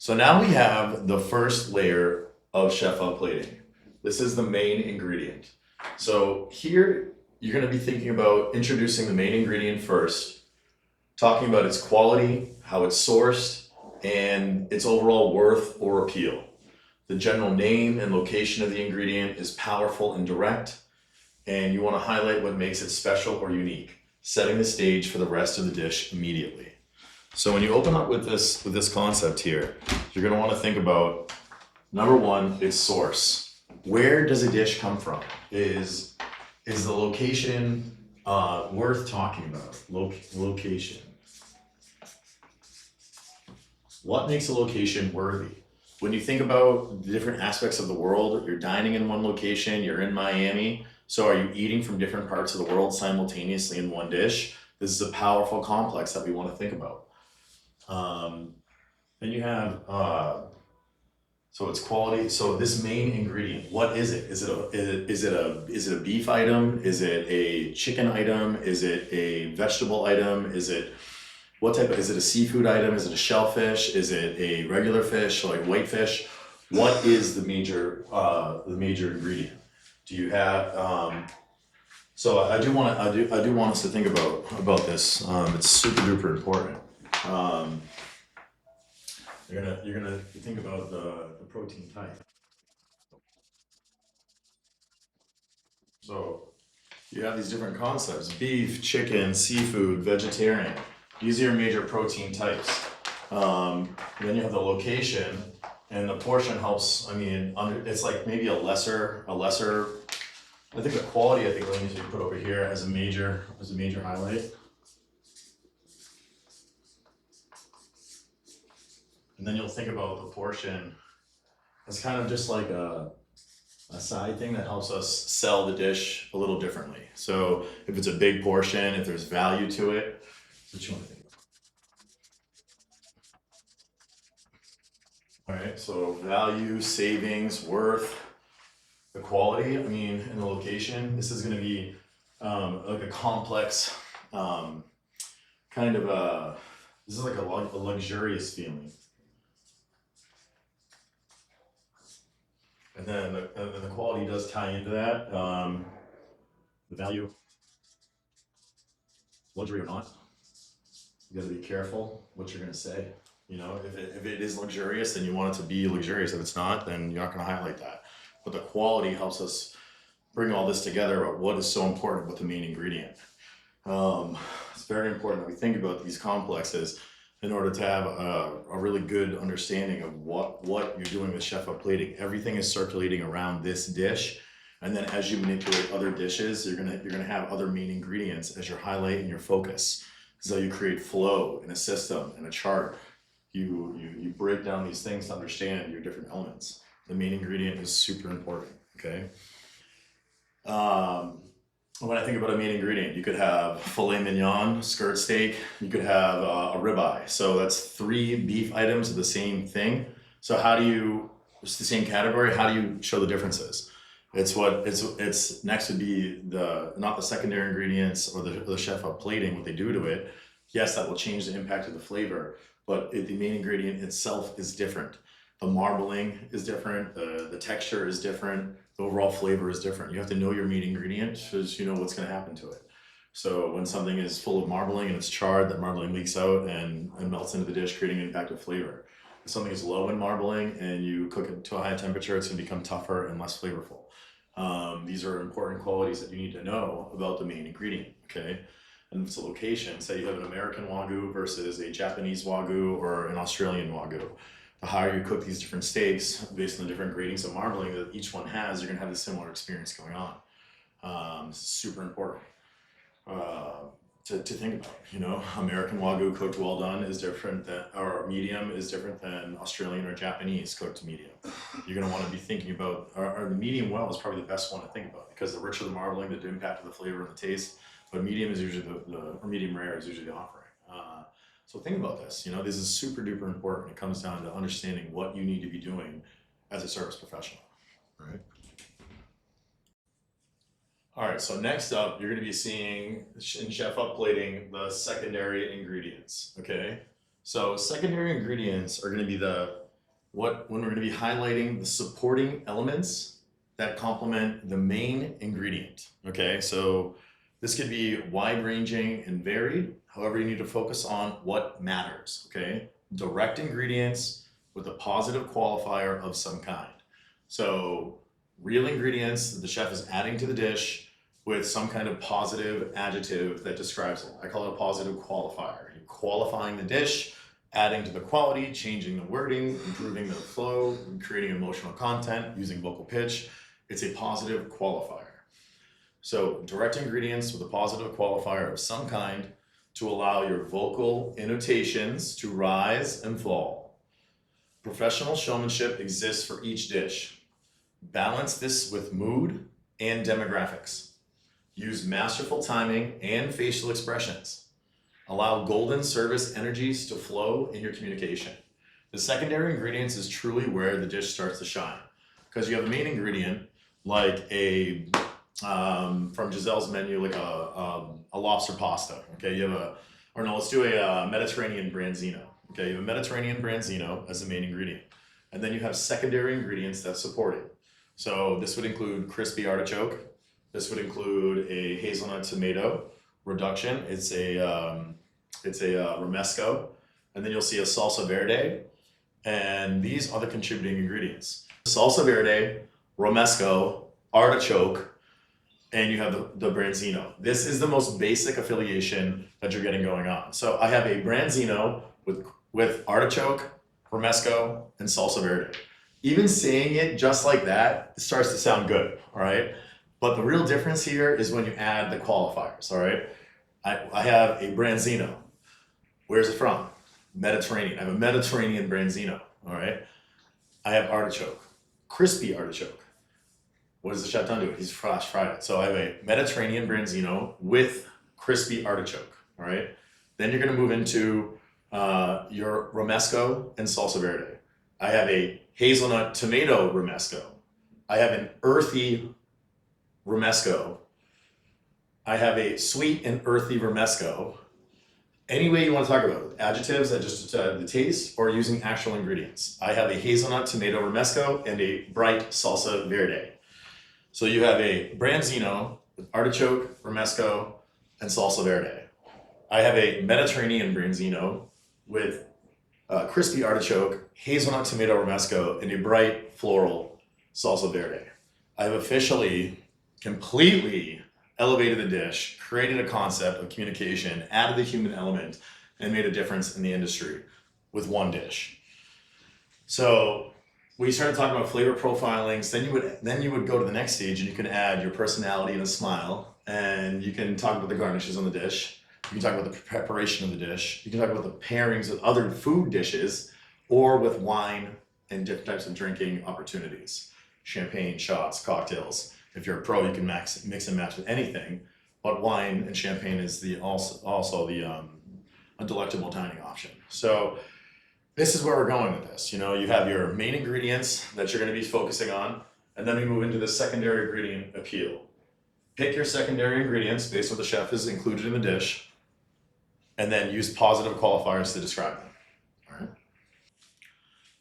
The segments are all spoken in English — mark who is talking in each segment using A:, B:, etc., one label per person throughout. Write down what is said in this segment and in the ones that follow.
A: So now we have the first layer of chef up plating. This is the main ingredient. So here you're going to be thinking about introducing the main ingredient first, talking about its quality, how it's sourced, and its overall worth or appeal. The general name and location of the ingredient is powerful and direct, and you want to highlight what makes it special or unique, setting the stage for the rest of the dish immediately. So when you open up with this concept here, you're going to want to think about number one, its source. Where does a dish come from? Is the location worth talking about? Location. What makes a location worthy? When you think about the different aspects of the world, you're dining in one location, you're in Miami. So are you eating from different parts of the world simultaneously in one dish? This is a powerful complex that we want to think about. Um, then you have so it's quality. So this main ingredient, what is it? Is it a beef item? Is it a chicken item? Is it a vegetable item? Is it what type of, is it a seafood item? Is it a shellfish? Is it a regular fish like whitefish? What is the major ingredient? Do you have so I do want us to think about this. It's super duper important. Um, you're gonna think about the protein type. So you have these different concepts: beef, chicken, seafood, vegetarian. These are your major protein types. Then you have the location, and the portion helps. I mean, it's like maybe a lesser. I think the quality. I think really needs to be put over here as a major highlight. And then you'll think about the portion as kind of just like a side thing that helps us sell the dish a little differently. So if it's a big portion, if there's value to it, that's what you want to think about. All right, so value, savings, worth, the quality. I mean, and the location. This is going to be like a complex kind of a. This is like a luxurious feeling. And then the quality does tie into that. The value, luxury or not, you got to be careful what you're going to say. You know, if it is luxurious, then you want it to be luxurious. If it's not, then you're not going to highlight that. But the quality helps us bring all this together about what is so important with the main ingredient. It's very important that we think about these complexes in order to have a really good understanding of what you're doing with chef up plating. Everything is circulating around this dish, and then as you manipulate other dishes, you're gonna have other main ingredients as your highlight and your focus. So you create flow in a system and a chart. You break down these things to understand your different elements. The main ingredient is super important. Okay. Um, when I think about a main ingredient, you could have filet mignon, skirt steak, you could have a ribeye. So that's three beef items of the same thing. So it's the same category, how do you show the differences? It's next would be not the secondary ingredients or the chef up plating, what they do to it. Yes, that will change the impact of the flavor, but the main ingredient itself is different. The marbling is different, the texture is different, the overall flavor is different. You have to know your main ingredient because you know what's going to happen to it. So when something is full of marbling and it's charred, that marbling leaks out and melts into the dish, creating an impact of flavor. If something is low in marbling and you cook it to a high temperature, it's going to become tougher and less flavorful. These are important qualities that you need to know about the main ingredient. Okay. And it's a location. Say you have an American Wagyu versus a Japanese Wagyu or an Australian Wagyu. The higher you cook these different steaks based on the different gradings of marbling that each one has, you're gonna have a similar experience going on. It's super important to think about. You know, American Wagyu cooked well done is different than, or medium is different than Australian or Japanese cooked medium. You're gonna want to be thinking about, or the medium well is probably the best one to think about because the richer the marbling, the impact of the flavor and the taste. But medium is usually or medium rare is usually the offering. So think about this. You know, this is super duper important. It comes down to understanding what you need to be doing as a service professional. Right. All right. So next up, you're going to be seeing in chef up plating the secondary ingredients. Okay. So secondary ingredients are going to be when we're going to be highlighting the supporting elements that complement the main ingredient. Okay, so this could be wide ranging and varied. However, you need to focus on what matters. Okay, direct ingredients with a positive qualifier of some kind. So real ingredients that the chef is adding to the dish with some kind of positive adjective that describes it. I call it a positive qualifier. You're qualifying the dish, adding to the quality, changing the wording, improving the flow, creating emotional content using vocal pitch. It's a positive qualifier. So direct ingredients with a positive qualifier of some kind to allow your vocal intonations to rise and fall. Professional showmanship exists for each dish. Balance this with mood and demographics. Use masterful timing and facial expressions. Allow golden service energies to flow in your communication. The secondary ingredients is truly where the dish starts to shine, because you have a main ingredient like from Giselle's menu, like a lobster pasta. Okay, you have let's do a Mediterranean branzino. Okay, you have a Mediterranean branzino as the main ingredient, and then you have secondary ingredients that support it. So this would include crispy artichoke. This would include a hazelnut tomato reduction. It's a romesco, and then you'll see a salsa verde, and these are the contributing ingredients: salsa verde, romesco, artichoke, and you have the branzino. This is the most basic affiliation that you're getting going on. So I have a branzino with artichoke, romesco, and salsa verde. Even saying it just like that, it starts to sound good, all right? But the real difference here is when you add the qualifiers, all right? I have a branzino. Where's it from? Mediterranean. I have a Mediterranean branzino, all right? I have artichoke, crispy artichoke. What does the chef done do? He's flash fried it. So I have a Mediterranean branzino with crispy artichoke, all right? Then you're gonna move into your romesco and salsa verde. I have a hazelnut tomato romesco. I have an earthy romesco. I have a sweet and earthy romesco. Any way you want to talk about it, adjectives that just the taste, or using actual ingredients. I have a hazelnut tomato romesco and a bright salsa verde. So you have a branzino with artichoke, romesco, and salsa verde. I have a Mediterranean branzino with crispy artichoke, hazelnut tomato romesco, and a bright floral salsa verde. I've officially completely elevated the dish, created a concept of communication, added the human element, and made a difference in the industry with one dish. So we started talking about flavor profilings. Then you would go to the next stage, and you can add your personality and a smile, and you can talk about the garnishes on the dish. You can talk about the preparation of the dish. You can talk about the pairings with other food dishes, or with wine and different types of drinking opportunities. Champagne, shots, cocktails. If you're a pro, you can mix and match with anything, but wine and champagne is also a delectable dining option. So this is where we're going with this. You know, you have your main ingredients that you're going to be focusing on, and then we move into the secondary ingredient appeal. Pick your secondary ingredients based on what the chef has included in the dish, and then use positive qualifiers to describe them. All right.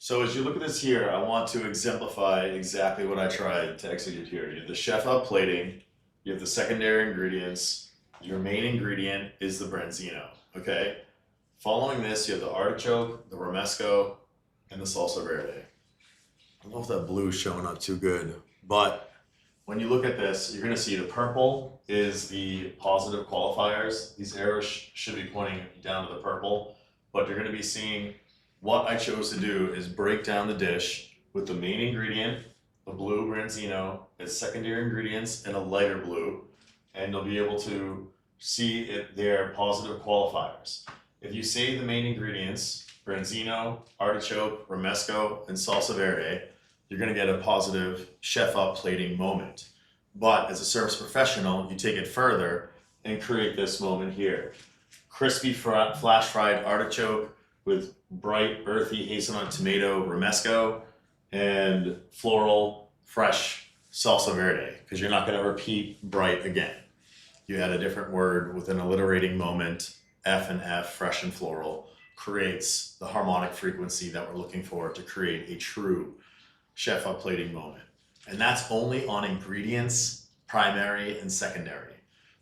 A: So as you look at this here, I want to exemplify exactly what I tried to execute here. You have the chef up plating, you have the secondary ingredients, your main ingredient is the branzino, okay? Following this, you have the artichoke, the romesco, and the salsa verde. I don't know if that blue is showing up too good, but when you look at this, you're gonna see the purple is the positive qualifiers. These arrows should be pointing down to the purple, but you're gonna be seeing what I chose to do is break down the dish with the main ingredient, the blue branzino, its secondary ingredients, and a lighter blue, and you'll be able to see their positive qualifiers. If you say the main ingredients, branzino, artichoke, romesco, and salsa verde, you're gonna get a positive chef up plating moment. But as a service professional, you take it further and create this moment here. Crispy flash fried artichoke with bright earthy hazelnut tomato romesco and floral fresh salsa verde, because you're not gonna repeat bright again. You add a different word with an alliterating moment, F and F, fresh and floral, creates the harmonic frequency that we're looking for to create a true chef up plating moment. And that's only on ingredients, primary and secondary.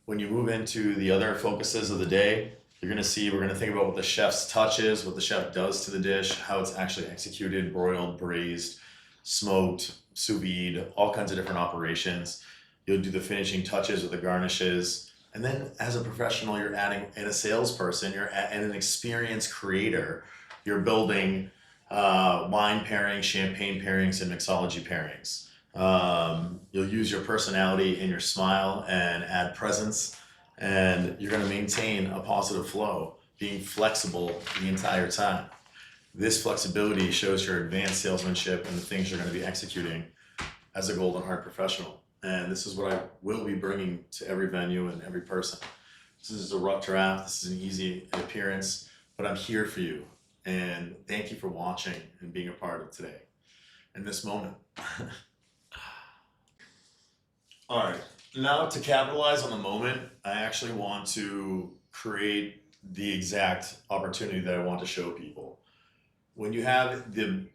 A: When you move into the other focuses of the day, you're gonna see, we're gonna think about what the chef's touch is, what the chef does to the dish, how it's actually executed, broiled, braised, smoked, sous vide, all kinds of different operations. You'll do the finishing touches with the garnishes. And then as a professional, you're adding, and a salesperson, and an experienced creator, you're building wine pairings, champagne pairings, and mixology pairings. You'll use your personality and your smile and add presence, and you're going to maintain a positive flow, being flexible the entire time. This flexibility shows your advanced salesmanship and the things you're going to be executing as a Golden Heart professional. And this is what I will be bringing to every venue and every person. This is a rough draft. This is an easy appearance, but I'm here for you. And thank you for watching and being a part of today in this moment. All right, now to capitalize on the moment, I actually want to create the exact opportunity that I want to show people. When you have the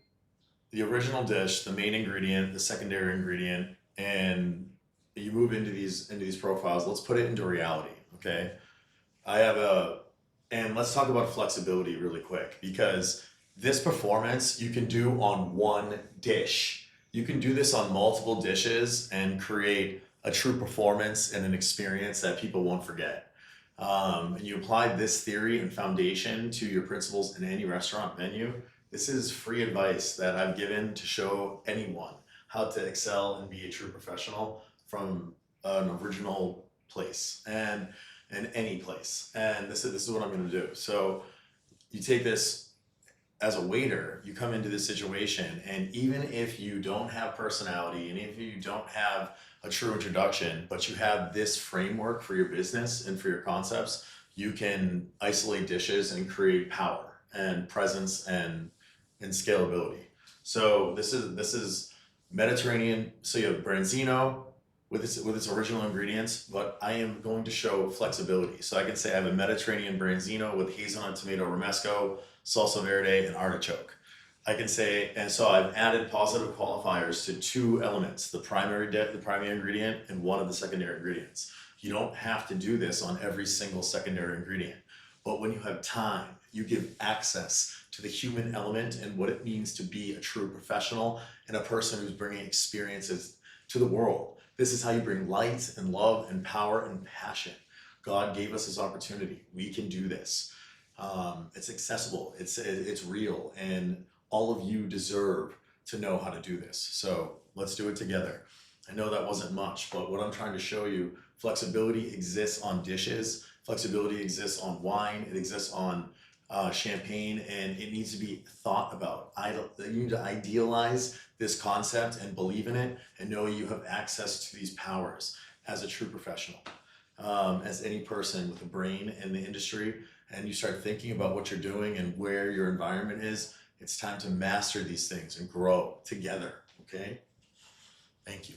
A: original dish, the main ingredient, the secondary ingredient, and you move into these profiles, let's put it into reality, okay? And let's talk about flexibility really quick, because this performance you can do on one dish. You can do this on multiple dishes and create a true performance and an experience that people won't forget. And you apply this theory and foundation to your principles in any restaurant menu. This is free advice that I've given to show anyone how to excel and be a true professional from an original place and any place. And this is what I'm going to do. So you take this as a waiter, you come into this situation, and even if you don't have personality, and if you don't have a true introduction, but you have this framework for your business and for your concepts, you can isolate dishes and create power and presence and scalability. So this is Mediterranean. So you have branzino with its original ingredients, but I am going to show flexibility. So I can say I have a Mediterranean branzino with hazelnut, tomato, romesco, salsa verde, and artichoke. I can say, and so I've added positive qualifiers to two elements, the primary ingredient and one of the secondary ingredients. You don't have to do this on every single secondary ingredient, but when you have time, you give access to the human element and what it means to be a true professional and a person who's bringing experiences to the world. This is how you bring light and love and power and passion. God gave us this opportunity. We can do this. It's accessible, it's real, and all of you deserve to know how to do this. So let's do it together. I know that wasn't much, but what I'm trying to show you, flexibility exists on dishes, flexibility exists on wine, it exists on champagne, and it needs to be thought about. You need to idealize this concept and believe in it and know you have access to these powers as a true professional. As any person with a brain in the industry, and you start thinking about what you're doing and where your environment is, it's time to master these things and grow together, okay? Thank you.